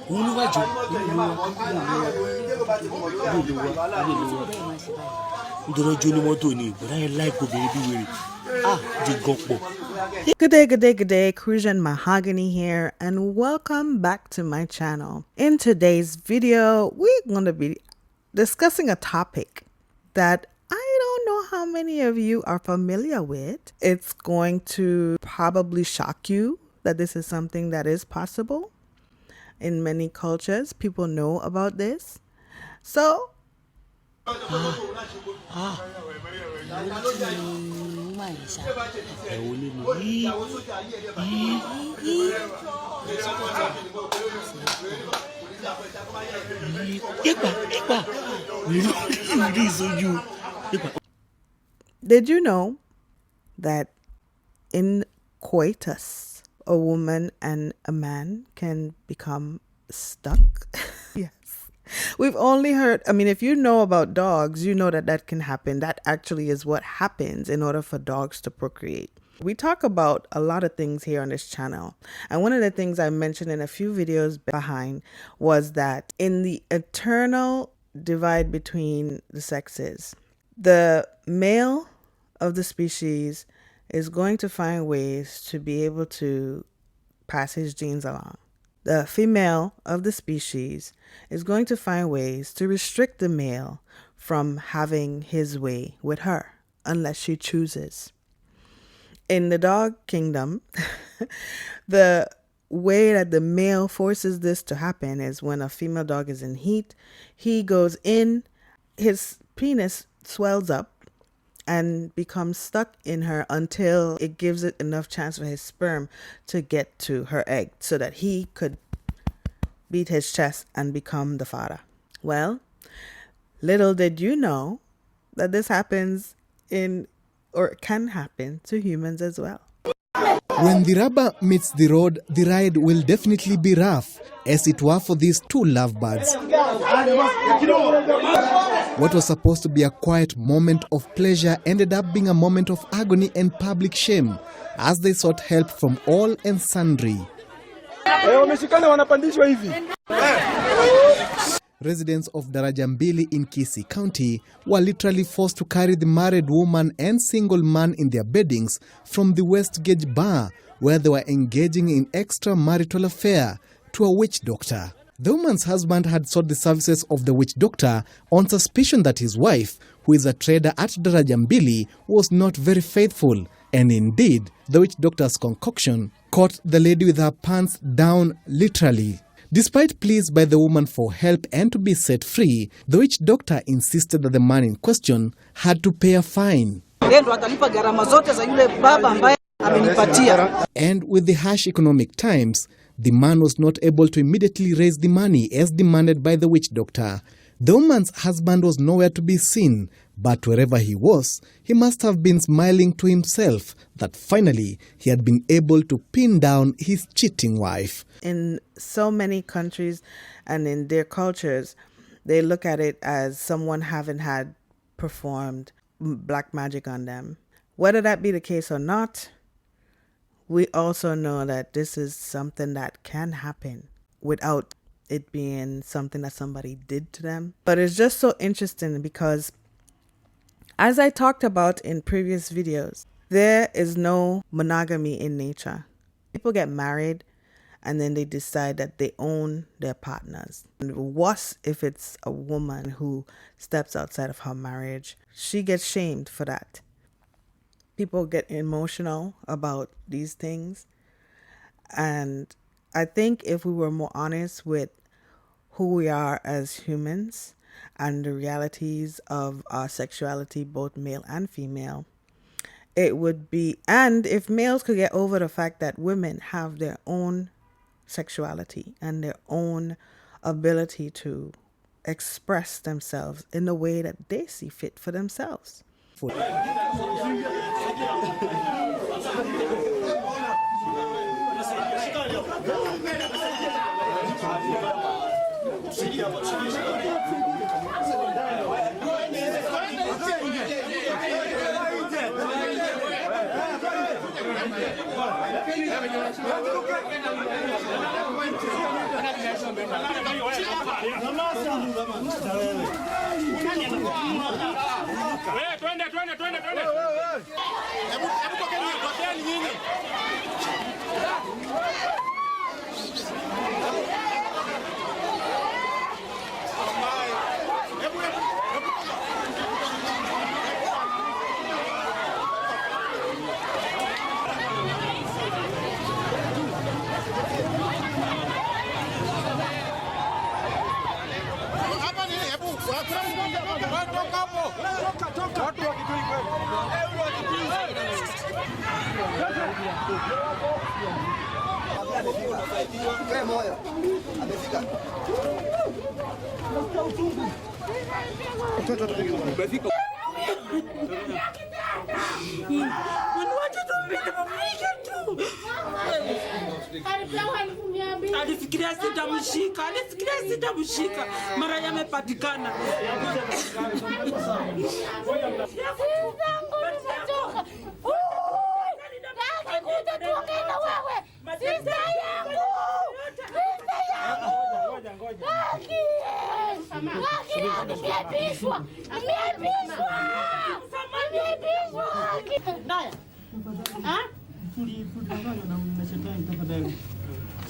Good day, Crucian Mahogany here, and welcome back to my channel. In today's video, we're going to be discussing a topic that I don't know how many of you are familiar with. It's going to probably shock you that this is something that is possible. In many cultures, people know about this. So, did you know that in coitus, a woman and a man can become stuck? Yes. We've only heard, if you know about dogs, you know that that can happen. That actually is what happens in order for dogs to procreate. We talk about a lot of things here on this channel. And one of the things I mentioned in a few videos behind was that in the eternal divide between the sexes, the male of the species is going to find ways to be able to pass his genes along. The female of the species is going to find ways to restrict the male from having his way with her, unless she chooses. In the dog kingdom, the way that the male forces this to happen is when a female dog is in heat, he goes in, his penis swells up and becomes stuck in her until it gives it enough chance for his sperm to get to her egg so that he could beat his chest and become the father. Well, little did you know that this happens or can happen to humans as well. When the rubber meets the road, the ride will definitely be rough, as it were for these two lovebirds. What was supposed to be a quiet moment of pleasure ended up being a moment of agony and public shame as they sought help from all and sundry. Residents of Darajambili in Kisii County were literally forced to carry the married woman and single man in their beddings from the West Gauge bar, where they were engaging in extramarital affair, to a witch doctor. The woman's husband had sought the services of the witch doctor on suspicion that his wife, who is a trader at Darajambili, was not very faithful. And indeed, the witch doctor's concoction caught the lady with her pants down literally. Despite pleas by the woman for help and to be set free, the witch doctor insisted that the man in question had to pay a fine. And with the harsh economic times, the man was not able to immediately raise the money as demanded by the witch doctor. The woman's husband was nowhere to be seen, but wherever he was, he must have been smiling to himself that finally he had been able to pin down his cheating wife. In so many countries and in their cultures, they look at it as someone having had performed black magic on them. Whether that be the case or not, we also know that this is something that can happen without it being something that somebody did to them. But it's just so interesting because, as I talked about in previous videos, there is no monogamy in nature. People get married and then they decide that they own their partners. And worse if it's a woman who steps outside of her marriage. She gets shamed for that. People get emotional about these things. And I think if we were more honest with who we are as humans and the realities of our sexuality, both male and female, it would be, and if males could get over the fact that women have their own sexuality and their own ability to express themselves in the way that they see fit for themselves. Alifikiria sitamshika, mara yamepatikana.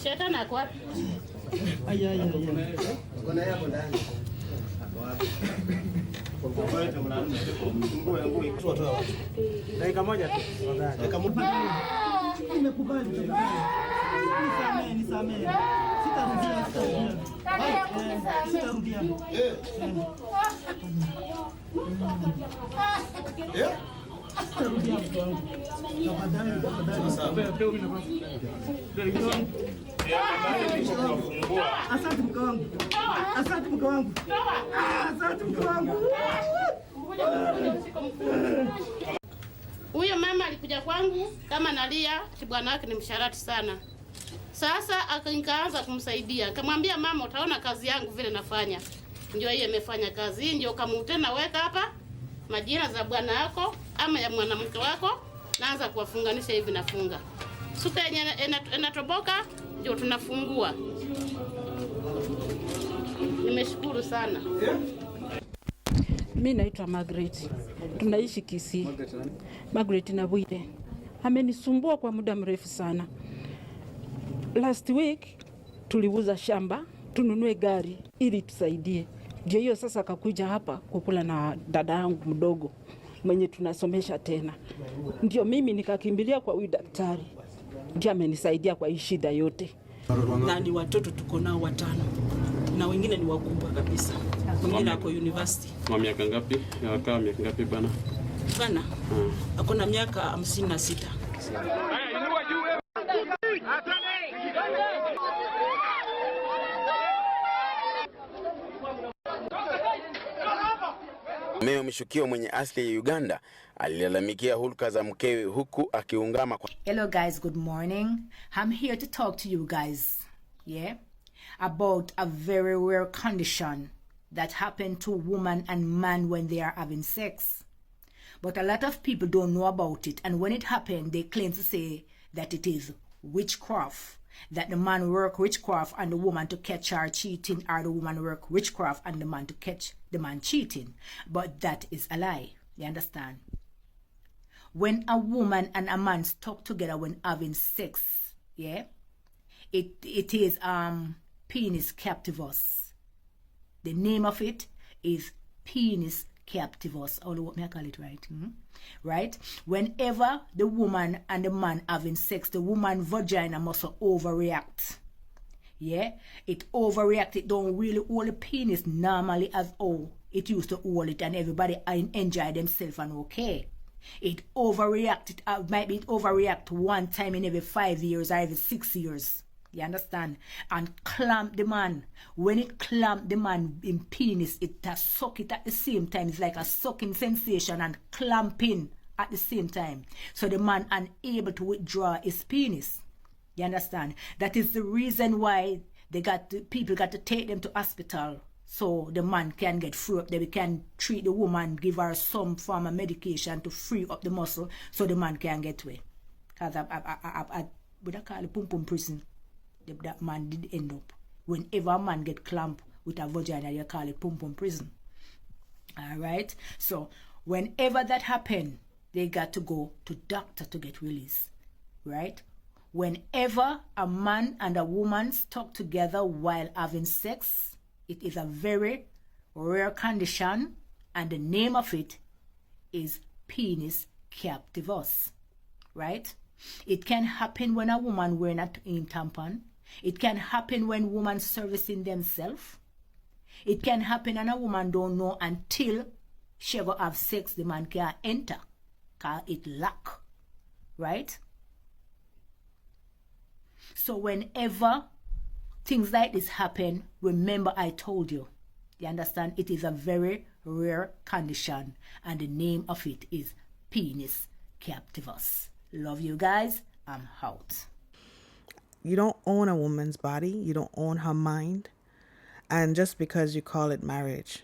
Shetani ako wapi? Dakika moja tu. Nimekubali. Nisamehe. Sitarudia. Asante mke wangu. Huyo mama alikuja kwangu kama nalia, bwana wake ni msharati sana. Sasa nikaanza kumsaidia. Nikamwambia mama, utaona kazi yangu vile nafanya. Ndio hiyo imefanya kazi. Ndio kama utena weka hapa majina za bwana wako ama ya mwanamke wako, naanza kuwafunganisha hivi, nafunga. Suka yenye inatoboka ndio tunafungua. Nimeshukuru sana. Mimi naitwa Margaret. Tunaishi Kisii. Margaret na Bwire. Amenisumbua kwa muda mrefu sana. Last week tuliuza shamba, tununue gari ili tusaidie. Ndio hiyo sasa akakuja hapa kukula na dada yangu mdogo mwenye tunasomesha tena. Ndio mimi nikakimbilia kwa huyu daktari. Ndio amenisaidia kwa hii shida yote. Na ni watoto tuko nao 5. Na wengine ni wakubwa kabisa. Mwingine ako university. Kwa miaka ngapi? Yakaa miaka ngapi bana? Bana. Ako na miaka 56. Mmeo mshukio mwenye asili ya Uganda alilalamikia hulka za mkewe huku akiungama kwa... Hello guys, good morning. I'm here to talk to you guys, about a very rare condition that happened to woman and man when they are having sex. But a lot of people don't know about it, and when it happened, they claim to say that it is witchcraft. That the man work witchcraft on the woman to catch her cheating, or the woman work witchcraft on the man to catch the man cheating. But that is a lie. You understand? When a woman and a man stuck together when having sex, it is penis captivus. The name of it is penis captivus. Although what may I call it right? Right? Whenever the woman and the man having sex, the woman vagina must overreact. It overreact. It don't really hold the penis normally as it used to hold it, and everybody enjoy themselves and okay. It overreact. It might be it overreact one time in every 5 years or every 6 years. You understand? And clamp the man. When it clamp the man in penis, it suck it at the same time. It's like a sucking sensation and clamping at the same time. So the man unable to withdraw his penis. You understand? That is the reason why people got to take them to hospital. So the man can get free up. They can treat the woman, give her some form of medication to free up the muscle so the man can get away. Because would I call it pum pum prison? That man did end up. Whenever a man get clamped with a vagina, you call it pum pum prison. All right. So whenever that happen, they got to go to doctor to get released. Right. Whenever a man and a woman stuck together while having sex, it is a very rare condition, and the name of it is penis captivus. Right. It can happen when a woman wearing a tampon. It can happen when women servicing themselves. It can happen and a woman don't know until she go have sex, the man can enter. Cause it lock. Right? So whenever things like this happen, remember I told you. You understand? It is a very rare condition, and the name of it is penis captivus. Love you guys. I'm out. You don't own a woman's body. You don't own her mind. And just because you call it marriage,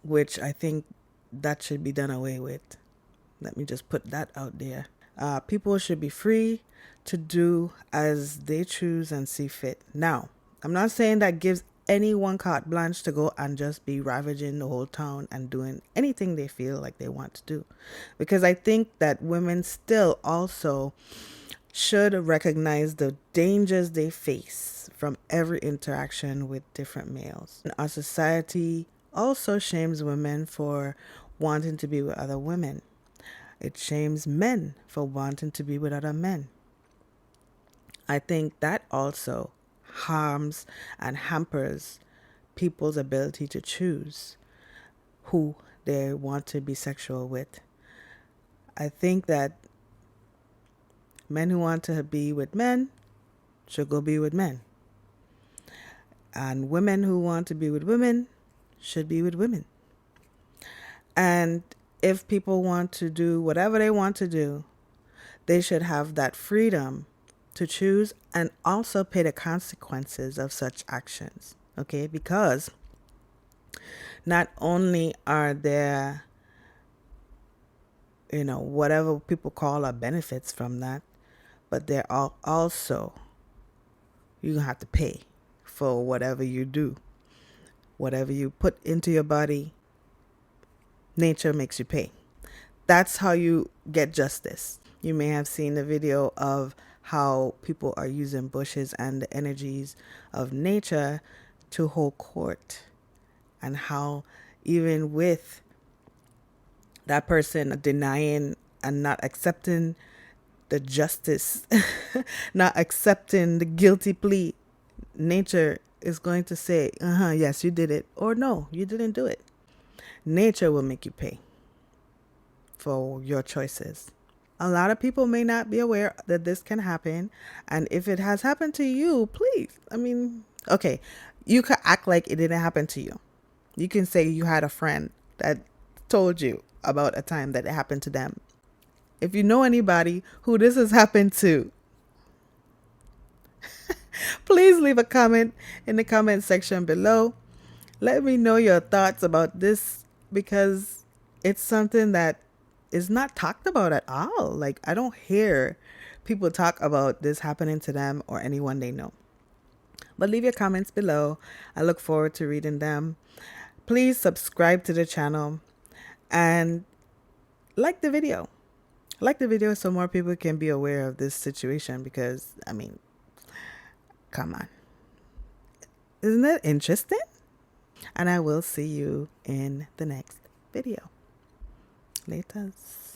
which I think that should be done away with. Let me just put that out there. People should be free to do as they choose and see fit. Now, I'm not saying that gives anyone carte blanche to go and just be ravaging the whole town and doing anything they feel like they want to do. Because I think that women still also should recognize the dangers they face from every interaction with different males. Our society also shames women for wanting to be with other women. It shames men for wanting to be with other men. I think that also harms and hampers people's ability to choose who they want to be sexual with. I think that men who want to be with men should go be with men. And women who want to be with women should be with women. And if people want to do whatever they want to do, they should have that freedom to choose and also pay the consequences of such actions. Okay? Because not only are there, whatever people call benefits from that, but there are also, you're going to have to pay for whatever you do. Whatever you put into your body, nature makes you pay. That's how you get justice. You may have seen the video of how people are using bushes and the energies of nature to hold court, and how even with that person denying and not accepting the justice, not accepting the guilty plea, nature is going to say, yes, you did it, or no, you didn't do it. Nature will make you pay for your choices. A lot of people may not be aware that this can happen. And if it has happened to you, please, okay, you could act like it didn't happen to you. You can say you had a friend that told you about a time that it happened to them. If you know anybody who this has happened to, please leave a comment in the comment section below. Let me know your thoughts about this, because it's something that is not talked about at all. Like, I don't hear people talk about this happening to them or anyone they know. But leave your comments below. I look forward to reading them. Please subscribe to the channel and like the video. Like the video so more people can be aware of this situation, because, come on. Isn't it interesting? And I will see you in the next video. Laters.